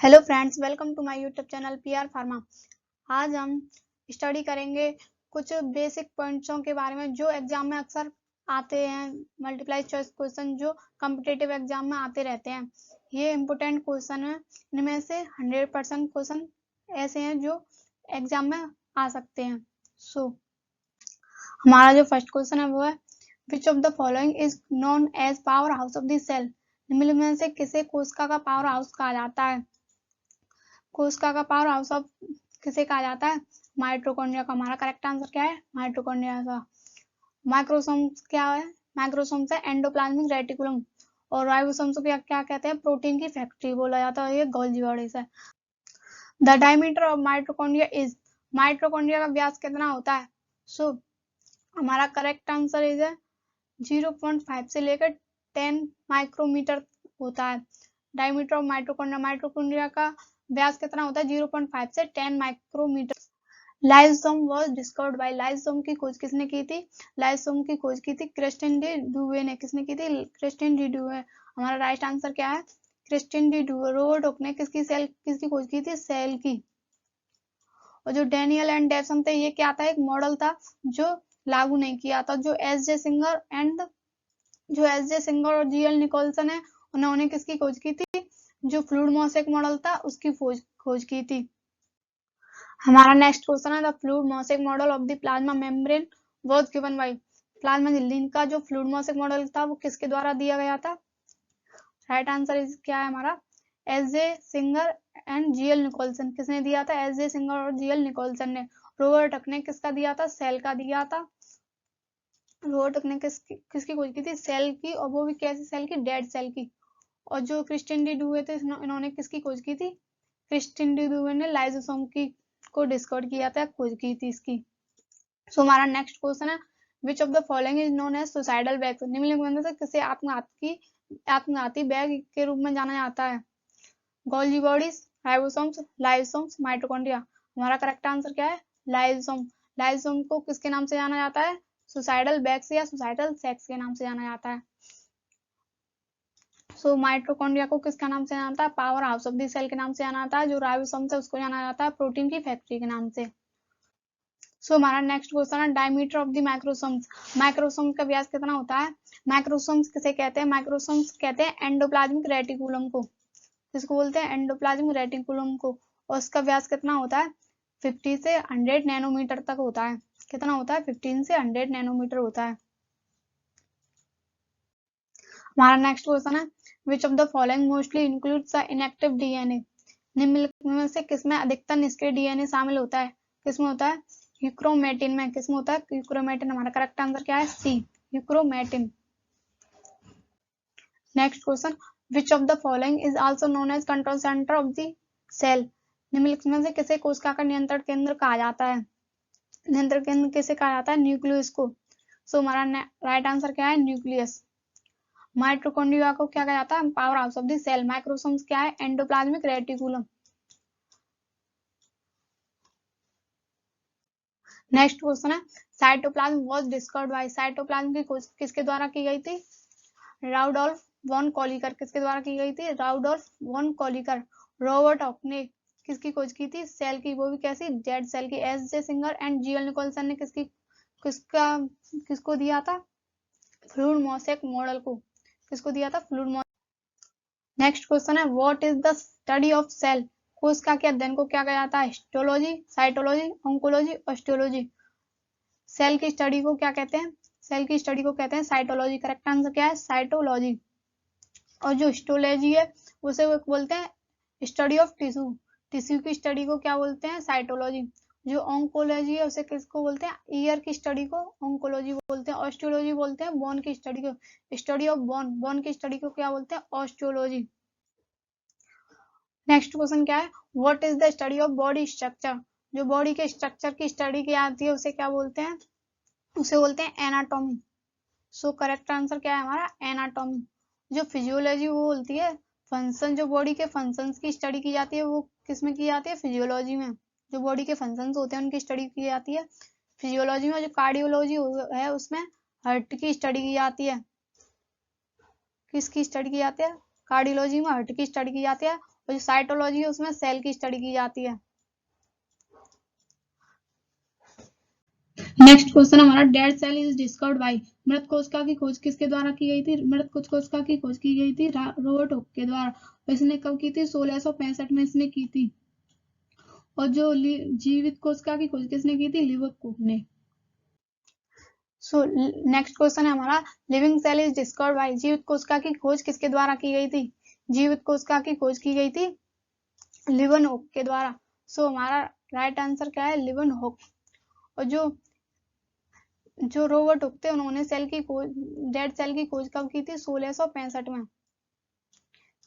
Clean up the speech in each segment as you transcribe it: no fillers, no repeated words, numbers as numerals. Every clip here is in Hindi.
Hello friends, welcome to my YouTube channel PR pharma. आज हम स्टडी करेंगे कुछ बेसिक पॉइंट्सों के बारे में जो एग्जाम में अक्सर आते हैं, मल्टीप्लाई चॉइस क्वेश्चन जो कॉम्पिटिटिव एग्जाम में आते रहते हैं। ये इम्पोर्टेंट क्वेश्चन है, इनमें से 100% क्वेश्चन ऐसे हैं जो एग्जाम में आ सकते हैं। हमारा जो फर्स्ट क्वेश्चन है वो है, which of the following is known as power house of the cell. निम्न में से किसे कोशिका का पावर हाउस कहा जाता है? कोशिका का पावर हाउस ऑफ किसे कहा जाता है? माइटोकॉन्ड्रिया का। हमारा करेक्ट आंसर क्या है? माइटोकॉन्ड्रिया का। माइक्रोसोम्स क्या है? माइक्रोसोम्स है एंडोप्लाज्मिक रेटिकुलम। और राइबोसोम्स को क्या कहते हैं? प्रोटीन की फैक्ट्री बोला जाता है। ये गोल्जी बॉडी से। The diameter of mitochondria is. Mitochondria का व्यास कितना होता है? हमारा करेक्ट आंसर इज 0.5 से लेकर 10 माइक्रोमीटर होता है। Diameter of mitochondria. माइटोकॉन्ड्रिया का व्यास कितना होता है? 0.5 से 10 micrometer. Lysosome was discovered by. Lysosome की खोज किसने की थी? लाइसोसोम की खोज की थी क्रिस्टिन डी डुवे ने। किसने की थी? Christian de Duve. हमारा राइट आंसर क्या है? Christian de Duve. Robert Hooke ने किसकी खोज की थी? सेल की। और जो डेनियल एंड डेवसन थे, ये क्या था? एक मॉडल था जो लागू नहीं किया था। जो एस जे सिंगर और जीएल निकोलसन है, उन्होंने किसकी खोज की थी? जो फ्लूइड मोसेक मॉडल था उसकी खोज की थी। हमारा नेक्स्ट क्वेश्चन है, the fluid mosaic model of the plasma membrane was given by. Plasma झिल्ली का जो फ्लूइड मोसेक मॉडल था वो किसके द्वारा दिया गया था? राइट आंसर इज क्या है हमारा? S J Singer and G L Nicolson. किसने दिया था? एस जे सिंगर और जीएल निकोलसन ने। रॉबर्ट हक ने किसका दिया था? सेल का दिया था। रॉबर्ट हक ने किसकी खोज की थी? सेल की। और वो भी कैसी सेल की? डेड सेल की। और जो क्रिस्टिन डी डुवे थे, इन्होंने किसकी खोज की थी? क्रिस्टिन डी डुवे ने लाइसोसोम की को डिस्कवर किया था, खोज की थी इसकी। हमारा नेक्स्ट क्वेश्चन है, which of the following is known as suicidal bag. निम्नलिखित में से किसे आत्मघाती बैग के रूप में जाना जाता है? Golgi bodies, ribosomes, lysosomes, mitochondria. हमारा करेक्ट आंसर क्या है? लाइसोसोम। लाइसोसोम को किसके नाम से जाना जाता है? सुसाइडल बैग्स या सुसाइडल सैक्स के नाम से जाना जाता है। माइटोकॉन्ड्रिया को किसका नाम से जाना जाता है? Power house of the cell के नाम से जाना जाता है। जो राइबोसोम्स है उसको जाना जाता है प्रोटीन की फैक्ट्री के नाम से। हमारा नेक्स्ट क्वेश्चन है, diameter of the microsomes. Microsome का व्यास कितना होता है? माइक्रोसोम्स किसे कहते हैं? माइक्रोसोम्स कहते हैं एंडोप्लाज्मिक रेटिकुलम को। किसको बोलते हैं? एंडोप्लाज्मिक रेटिकुलम को। और उसका व्यास कितना होता है? 50 से 100 नैनोमीटर तक होता है। कितना होता है? 15 से 100 नैनोमीटर होता है। हमारा नेक्स्ट क्वेश्चन है, which of the following mostly includes the inactive DNA. निम्नलिखित में से किसमें अधिकतर निष्क्रिय डीएनए शामिल होता है? किसमें होता है? यूक्रोमेटिन में। किसमें होता है? यूक्रोमेटिन। हमारा करेक्ट आंसर क्या है? C, euchromatin. Next question, which of the following is also known as control centre of the cell. निम्नलिखित में से किसे कोशिका का नियंत्रण केंद्र कहा जाता है? नियंत्रण केंद्र किसे कहा जाता है? न्यूक्लियस को। हमारा राइट आंसर क्या है? न्यूक्लियस। माइटोकॉन्ड्रिया को क्या कहा जाता है? Power house of the cell. Microsomes क्या है? Endoplasmic reticulum. नेक्स्ट क्वेश्चन है, cytoplasm was discovered by. Cytoplasm की खोज किसके द्वारा की गई थी? Rudolf von Kolliker. किसके द्वारा की गई थी? Rudolf von Kolliker. Robert Hooke ने किसकी खोज की थी? सेल की। वो भी कैसी? डेड सेल की। S J Singer and G L Nicolson ने किसको दिया था? फ्लूइड मोसेक मॉडल को। किसको दिया था? Fluid mosaic. नेक्स्ट क्वेश्चन है, what is the study of cell. कोशिका के अध्ययन को क्या कहा जाता है? Histology, cytology, oncology, osteology. Cell की स्टडी को क्या कहते हैं? सेल की स्टडी को कहते हैं साइटोलॉजी। करेक्ट आंसर क्या है? साइटोलॉजी। और जो हिस्टोलॉजी है उसे बोलते हैं स्टडी ऑफ टिश्यू। टिश्यू की स्टडी को क्या बोलते हैं? साइटोलॉजी। जो ऑन्कोलॉजी है उसे किसको बोलते हैं? ईयर की स्टडी को ऑन्कोलॉजी बोलते हैं। ऑस्टियोलॉजी बोलते हैं बोन की स्टडी को। स्टडी ऑफ बोन, बोन की स्टडी को क्या बोलते हैं? ऑस्टियोलॉजी। नेक्स्ट क्वेश्चन क्या है, what is the study of body structure. जो बॉडी के स्ट्रक्चर की स्टडी की आती है उसे क्या बोलते हैं? उसे बोलते हैं एनाटॉमी। करेक्ट आंसर क्या है हमारा? एनाटॉमी। जो फिजियोलॉजी वो बोलती है फंक्शन, जो बॉडी के फंक्शंस की स्टडी की जाती है वो किसमें की जाती है? फिजियोलॉजी में। जो बॉडी के फंक्शंस होते हैं उनकी स्टडी की जाती है फिजियोलॉजी में। जो कार्डियोलॉजी है उसमें हार्ट की स्टडी की जाती है। किसकी स्टडी की जाती है? कार्डियोलॉजी में हार्ट की स्टडी की जाती है। और जो साइटोलॉजी है उसमें सेल की स्टडी की जाती है। नेक्स्ट क्वेश्चन हमारा, dead cell is discovered by, मृत कोशिका की खोज किसके द्वारा की गई थी? मृत कोशिका की खोज की गई थी रॉबर्ट हुक के द्वारा। इसने कब की थी? 1665 में इसने की थी। और जो जीवित कोशिका की खोज किसने की थी? लिवर्ट ने। सो नेक्स्ट क्वेश्चन है हमारा, living cell is discovered by, जीवित कोशिका की खोज किसके द्वारा की गई थी? जीवित कोशिका की खोज की गई थी लिवन हुक के द्वारा। सो हमारा राइट आंसर क्या है? लिवन हुक। और जो रॉबर्ट हुक थे उन्होंने सेल की खोज, डेड सेल की खोज कब की थी? 1665 में।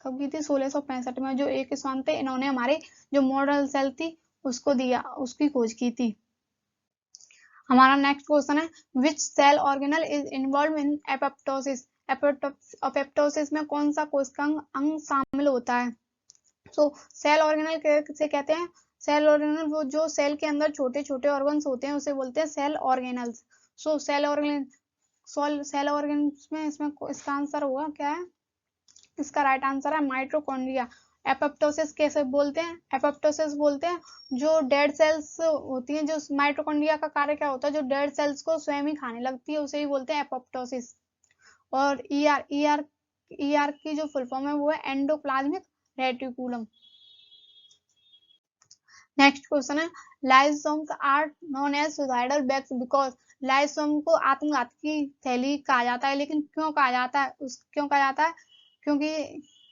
कब की थी? 1665 में। जो एक स्वान थे, इन्होंने हमारी जो मॉडल सेल थी उसको दिया, उसकी खोज की थी। हमारा नेक्स्ट क्वेश्चन है, which cell organelle is involved in apoptosis, apoptosis में कौन सा कोशिकांग अंग शामिल होता है? तो सेल ऑर्गेनल से कहते हैं, सेल ऑर्गेनल वो जो सेल के अंदर छोटे छोटे ऑर्गन्स होते हैं उसे बोलते हैं सेल ऑर्गेनल्स। सो सेल ऑर्गेनल्स में इसमें इसका आंसर होगा क्या है? इसका राइट आंसर है माइटोकॉन्ड्रिया। एपोप्टोसिस कैसे बोलते हैं? एपोप्टोसिस बोलते हैं जो डेड सेल्स होती हैं, जो माइटोकॉन्ड्रिया का कार्य क्या होता है? जो डेड सेल्स को स्वयं ही खाने लगती है उसे ही बोलते हैं एपोप्टोसिस। और ईआर की जो फुल फॉर्म है वो है एंडोप्लाज्मिक रेटिकुलम। नेक्स्ट क्वेश्चन है, lysosomes are known as suicidal bags because, lysosome को आत्मघाती की थैली कहा जाता है, लेकिन क्यों कहा जाता है? क्यों कहा जाता है? क्योंकि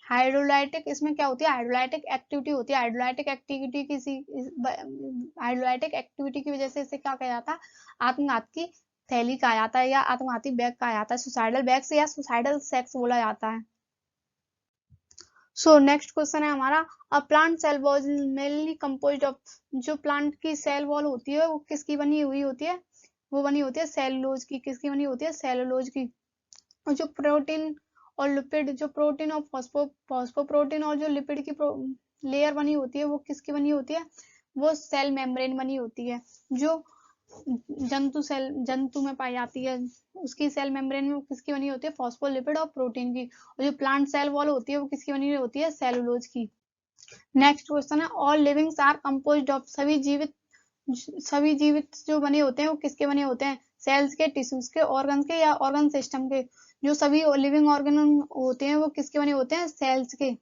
हाइड्रोलाइटिक, इसमें क्या होती है? हाइड्रोलाइटिक एक्टिविटी होती है। हाइड्रोलाइटिक एक्टिविटी की वजह से इसे क्या कहा जाता है? आत्मघाती की थैली कहा जाता है या आत्मघाती बैग कहा जाता है। सुसाइडल बैग्स या सुसाइडल सैक्स बोला जाता है। सो नेक्स्ट क्वेश्चन है हमारा, a plant cell wall is mainly composed of, जो प्लांट की सेल वॉल होती है वो किसकी बनी हुई होती है? वो बनी होती है सेलुलोज की। किसकी बनी होती है? सेलुलोज की। और जो प्रोटीन और लिपिड, जो प्रोटीन और फॉस्फोप्रोटीन और जो लिपिड की लेयर बनी होती है वो किसकी बनी होती है? वो सेल मेम्ब्रेन बनी होती है, जो जंतु में पाई जाती है। उसकी सेल मेम्ब्रेन में किसकी बनी होती है? फॉस्फोलिपिड और प्रोटीन की। और जो प्लांट सेल वॉल होती है वो किसकी बनी होती है? सेलुलोज की। नेक्स्ट क्वेश्चन है, all livings are composed of, सभी जीवित जो बने होते हैं वो किसके बने होते हैं? सेल्स के, टिश्यूज के, ऑर्गन के या ऑर्गन सिस्टम के। जो सभी लिविंग ऑर्गन होते हैं वो किसके बने होते हैं? सेल्स के।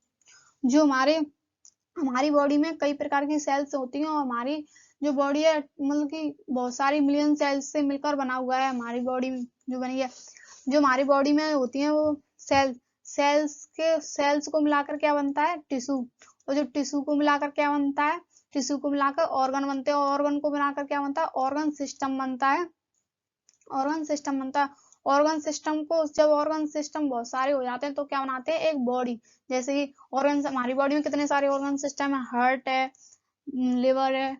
जो हमारी बॉडी में कई प्रकार की सेल्स होती हैं और हमारी जो बॉडी है मतलब कि बहुत सारी मिलियन सेल्स से मिलकर बना हुआ है। हमारी बॉडी जो बनी है, जो हमारी बॉडी में होती है वो सेल्स को मिलाकर क्या बनता है? टिश्यू। और जो टिश्यू को मिलाकर क्या बनता है? टिश्यू को मिलाकर ऑर्गन बनते हैं, और ऑर्गन को मिलाकर क्या बनता है? ऑर्गन सिस्टम बनता है। ऑर्गन सिस्टम बनता है। ऑर्गन सिस्टम को, जब ऑर्गन सिस्टम बहुत सारे हो जाते हैं तो क्या बनाते हैं? एक बॉडी। जैसे कि ऑर्गन, हमारी बॉडी में कितने सारे ऑर्गन सिस्टम है? हार्ट है, लिवर है,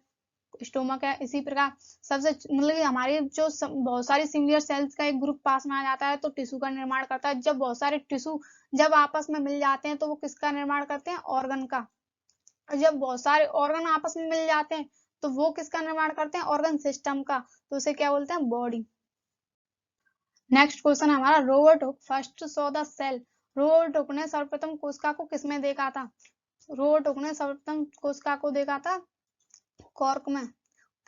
स्टोमक है। इसी प्रकार सबसे मतलब कि हमारी जो बहुत सारी सिमिलर सेल्स का एक ग्रुप पास में आ जाता है तो टिश्यू का निर्माण करता है। जब बहुत सारे टिश्यू जब आपस में मिल जाते हैं तो वो किसका निर्माण करते हैं? ऑर्गन का। और जब बहुत सारे ऑर्गन आपस में मिल जाते हैं तो वो किसका निर्माण करते हैं? ऑर्गन सिस्टम का। तो उसे क्या बोलते हैं? बॉडी। नेक्स्ट क्वेश्चन हमारा, Robert Hooke first saw the cell, Robert Hooke ने सर्वप्रथम कोशिका को किसमें देखा था? रॉबर्ट हुक ने सर्वप्रथम कोशिका को देखा था कॉर्क में।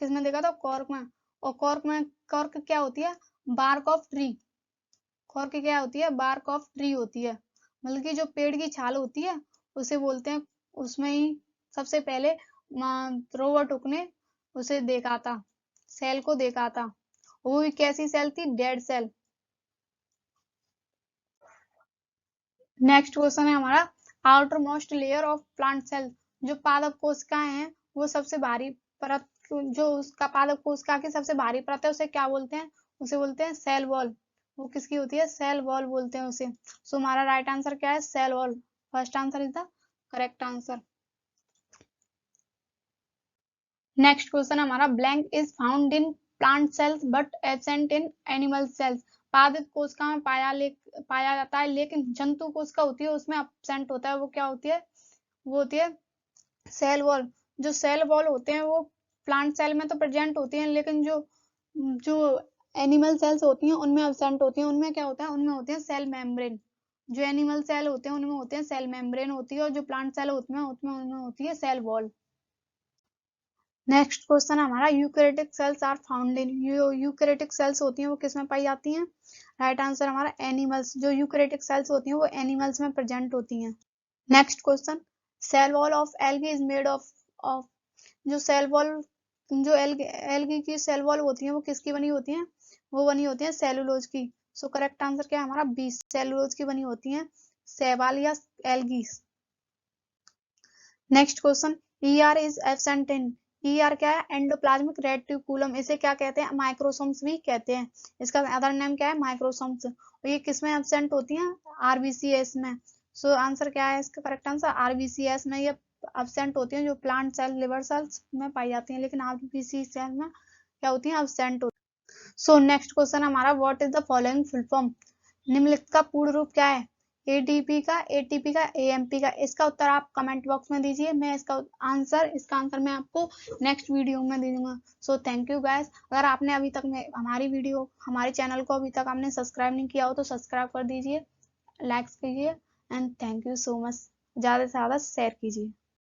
किसमें देखा था? कॉर्क में। और कॉर्क क्या होती है? Bark of tree. कॉर्क क्या होती है? बार्क ऑफ ट्री होती है। मतलब कि जो पेड़ की छाल होती है उसे बोलते हैं। उसमें ही सबसे पहले रॉबर्ट हुक ने उसे देखा था, सेल को देखा था। वो भी कैसी सेल थी? Dead cell. नेक्स्ट क्वेश्चन है हमारा, outermost layer of plant cell, जो पादप कोशिकाएं हैं वो सबसे भारी परत, जो उसका पादप कोशिका की सबसे भारी परत है उसे क्या बोलते हैं? उसे बोलते हैं सेल वॉल। वो किसकी होती है? सेल वॉल बोलते हैं उसे। सो हमारा राइट आंसर क्या है? Cell wall. First answer is the correct answer. Next question हमारा, blank is found in plant cells but absent in animal cells, पादप कोशिका में पाया जाता है लेकिन जंतु कोशिका होती है उसमें एब्सेंट होता है। वो क्या होती है? वो होती है सेल वॉल। जो सेल वॉल होते हैं वो प्लांट सेल में तो प्रेजेंट होती हैं, लेकिन जो जो एनिमल सेल्स होती हैं उनमें एब्सेंट होती हैं। उनमें क्या होता है? उनमें होते हैं सेल मेम्ब्रेन। जो एनिमल सेल होते हैं उनमें होते हैं सेल मेम्ब्रेन होती है, और जो प्लांट सेल होते हैं उनमें होती है सेल वॉल। नेक्स्ट क्वेश्चन हमारा eukaryotic cells are found in, eukaryotic cells होती हैं वो किस में पाई जाती हैं? राइट आंसर हमारा एनिमल्स, जो यूकैरियोटिक सेल्स होती हैं वो एनिमल्स में प्रेजेंट होती हैं। Next question, cell wall of algae is made of जो सेल वॉल, जो एल्गी की सेल वॉल होती है वो किसकी बनी होती है? वो बनी होती है सेलुलोज की। सो करेक्ट आंसर क्या है हमारा? बी, सेलुलोज की बनी होती है सेवाल या algae. Next question, ER is absent in, ER क्या है? एंडोप्लाज्मिक रेटिकुलम, इसे क्या कहते हैं? माइक्रोसोम्स भी कहते हैं। इसका अदर नेम क्या है? माइक्रोसोम्स। और ये किसमें एब्सेंट होती हैं? आरबीसीएस में। सो आंसर क्या है इसका? करेक्ट आंसर आरबीसीएस में ये एब्सेंट होती हैं, जो प्लांट सेल, लिवर सेल्स में पाई जाती हैं, लेकिन आरबीसी सेल में क्या होती हैं? एब्सेंट होती हैं। सो नेक्स्ट क्वेश्चन हमारा, what is the following full form, निम्नलिखित का पूर्ण रूप क्या है? एटीपी का, एटीपी का, एएमपी का। इसका उत्तर आप कमेंट बॉक्स में दीजिए, मैं इसका आंसर मैं आपको नेक्स्ट वीडियो में दे दूंगा। So thank you guys. अगर आपने अभी तक हमारे चैनल को अभी तक आपने सब्सक्राइब नहीं किया हो तो सब्सक्राइब कर दीजिए, लाइक्स कीजिए, and thank you so much. ज़्यादा से ज़्यादा शेयर कीजिए।